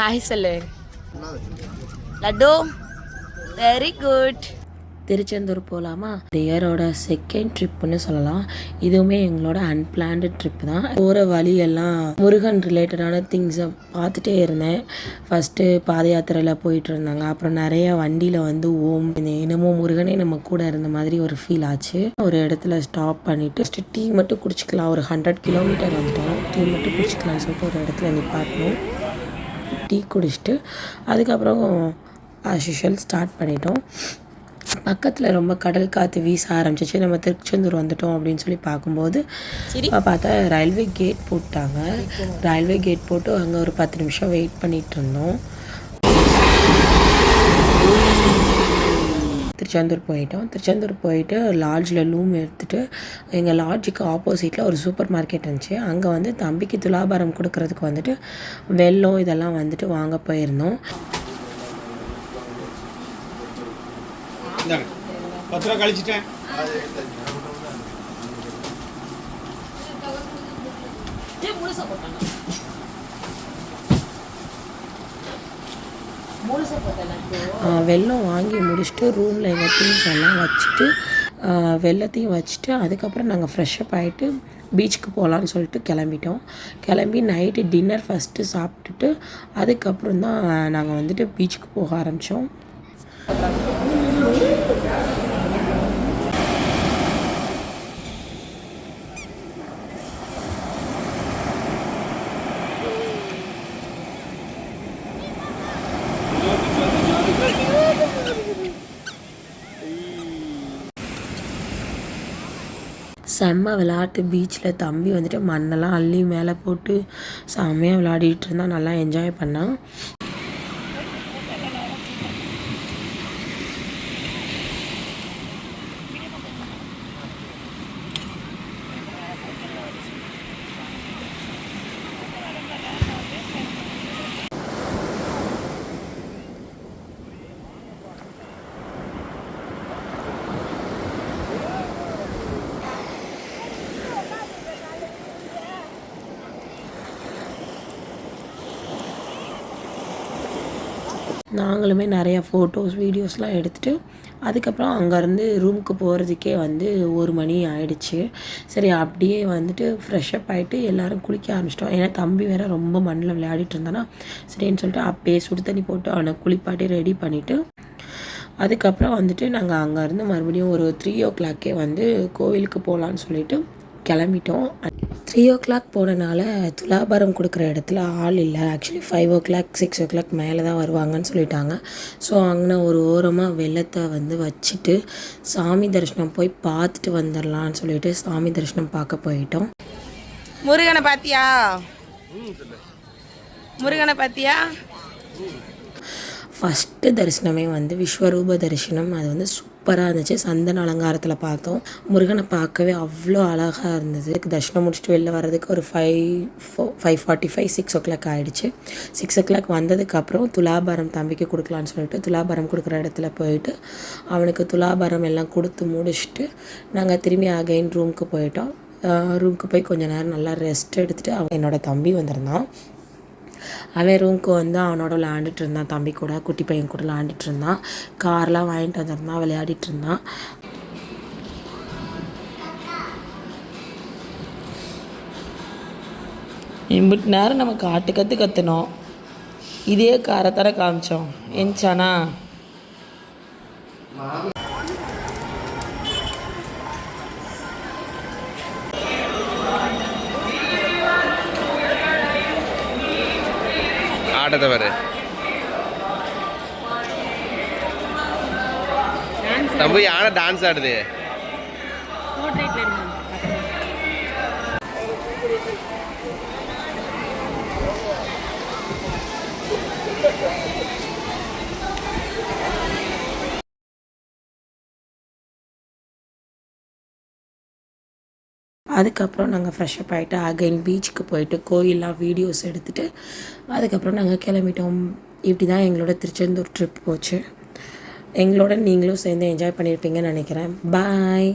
Hi சொல்லு laddu. Very good. Tiruchendur போகலாமா? இந்த இயரோட செகண்ட் ட்ரிப்புன்னு சொல்லலாம். இதுவுமே எங்களோட அன்பிளான்டு ட்ரிப் தான். போகிற வழியெல்லாம் முருகன் ரிலேட்டடான திங்ஸை பார்த்துட்டே இருந்தேன். ஃபஸ்ட்டு பாத யாத்திரையில் போயிட்டு இருந்தாங்க. அப்புறம் நிறைய வண்டியில் வந்து ஓம் என்னமோ முருகனே நம்ம கூட இருந்த மாதிரி ஒரு ஃபீல் ஆச்சு. ஒரு இடத்துல ஸ்டாப் பண்ணிவிட்டு ஃபஸ்ட்டு டீ மட்டும் குடிச்சிக்கலாம். ஒரு 100 கிலோமீட்டர் வந்துட்டோம். டீ மட்டும் குடிச்சிக்கலாம்னு சொல்லிட்டு ஒரு இடத்துல நிப்பாட்டணும். டீ குடிச்சிட்டு அதுக்கப்புறம் ஆஸ் யூஷுவல் ஸ்டார்ட் பண்ணிட்டோம். பக்கத்தில் ரொம்ப கடல் காற்று வீச ஆரம்பிச்சிச்சு. நம்ம திருச்செந்தூர் வந்துட்டோம் அப்படின்னு சொல்லி பார்க்கும்போது பார்த்தா ரயில்வே கேட் போட்டாங்க. ரயில்வே கேட் போட்டு அங்கே ஒரு 10 நிமிஷம் வெயிட் பண்ணிகிட்டு இருந்தோம். திருச்செந்தூர் போயிட்டு லாட்ஜில் ரூம் எடுத்துகிட்டு எங்கள் லாட்ஜுக்கு ஆப்போசிட்டில் ஒரு சூப்பர் மார்க்கெட் இருந்துச்சு. அங்கே வந்து தம்பிக்கு துலாபாரம் கொடுக்கறதுக்கு வந்துட்டு வெல்லம் இதெல்லாம் வந்துட்டு வாங்க போயிருந்தோம். 10 ரூபா கழிச்சிட்டேன். வெல்லம் வாங்கி முடிச்சுட்டு ரூமில் எங்கள் திங்ஸ் எல்லாம் வச்சுட்டு வெள்ளத்தையும் வச்சுட்டு அதுக்கப்புறம் நாங்கள் ஃப்ரெஷ்அப் ஆகிட்டு பீச்சுக்கு போகலான்னு சொல்லிட்டு கிளம்பி நைட்டு டின்னர் ஃபஸ்ட்டு சாப்பிட்டுட்டு அதுக்கப்புறம் தான் நாங்கள் வந்துட்டு பீச்சுக்கு போக ஆரம்பித்தோம். செம்ம விளையாட்டு. பீச்சில் தம்பி வந்துட்டு மண்ணெல்லாம் அள்ளி மேலே போட்டு செம்மையாக விளையாடிட்டு இருந்தால் நல்லா என்ஜாய் பண்ணான். நாங்களுமே நிறையா ஃபோட்டோஸ் வீடியோஸ்லாம் எடுத்துகிட்டு அதுக்கப்புறம் அங்கேருந்து ரூமுக்கு போகிறதுக்கே வந்து 1 மணி ஆகிடுச்சு. சரி அப்படியே வந்துட்டு ஃப்ரெஷ்அப் ஆகிட்டு எல்லோரும் குளிக்க ஆரம்பிச்சிட்டோம். ஏன்னா தம்பி வேறு ரொம்ப மண்ணில் விளையாடிட்டு இருந்தானா சரின்னு சொல்லிட்டு அப்படியே சுடு தண்ணி போட்டு அவனை குளிப்பாட்டி ரெடி பண்ணிவிட்டு அதுக்கப்புறம் வந்துட்டு நாங்கள் அங்கேருந்து மறுபடியும் ஒரு 3 வந்து கோவிலுக்கு போகலான்னு சொல்லிட்டு கிளம்பிட்டோம். 3 போனனால துலாபாரம் கொடுக்குற இடத்துல ஆள் இல்லை. ஆக்சுவலி 5 6 மேலே தான் வருவாங்கன்னு சொல்லிட்டாங்க. ஸோ அங்கே ஒரு ஓரமாக வெள்ளத்தை வந்து வச்சுட்டு சாமி தரிசனம் போய் பார்த்துட்டு வந்துடலான்னு சொல்லிட்டு சாமி தரிசனம் பார்க்க போயிட்டோம். முருகனை பார்த்தியா? ஃபஸ்ட்டு தரிசனமே வந்து விஸ்வரூப தரிசனம். அது வந்து சூப்பராக இருந்துச்சு. சந்தன அலங்காரத்தில் பார்த்தோம். முருகனை பார்க்கவே அவ்வளோ அழகாக இருந்தது. தரிசனம் முடிச்சுட்டு வெளில வர்றதுக்கு ஒரு 5:45 6 ஆகிடுச்சு. 6 வந்ததுக்கப்புறம் துலாபாரம் தம்பிக்கு கொடுக்கலான்னு சொல்லிட்டு துலாபாரம் கொடுக்குற இடத்துல போயிட்டு அவனுக்கு துலாபாரம் எல்லாம் கொடுத்து முடிச்சுட்டு நாங்கள் திரும்பி அகைன் ரூமுக்கு போயிட்டோம். ரூமுக்கு போய் கொஞ்சம் நேரம் நல்லா ரெஸ்ட் எடுத்துகிட்டு என்னோடய தம்பி வந்திருந்தான். அவன் ரூமுக்கு வந்து அவனோட விளையாண்டுட்டு இருந்தான். தம்பி கூட குட்டி பையன் கூட விளையாண்டுட்டு இருந்தான். கார்லாம் வாங்கிட்டு வந்திருந்தான், விளையாடிட்டு இருந்தான். இம்பிட்டு நேரம் நம்ம கற்றுனோம். இதே காரத்தான காமிச்சோம். என்ச்சானா ஆட்டத்தை பாரு. தம்பி யானை டான்ஸ் ஆடுது. அதுக்கப்புறம் நாங்கள் ஃப்ரெஷ்அப் ஆகிட்டு அகைன் பீச்சுக்கு போயிட்டு கோயிலெலாம் வீடியோஸ் எடுத்துகிட்டு அதுக்கப்புறம் நாங்கள் கிளம்பிட்டோம். இப்படி தான் எங்களோட திருச்செந்தூர் ட்ரிப் போச்சு. எங்களோட நீங்களும் சேர்ந்து என்ஜாய் பண்ணியிருப்பீங்கன்னு நினைக்கிறேன். பாய்.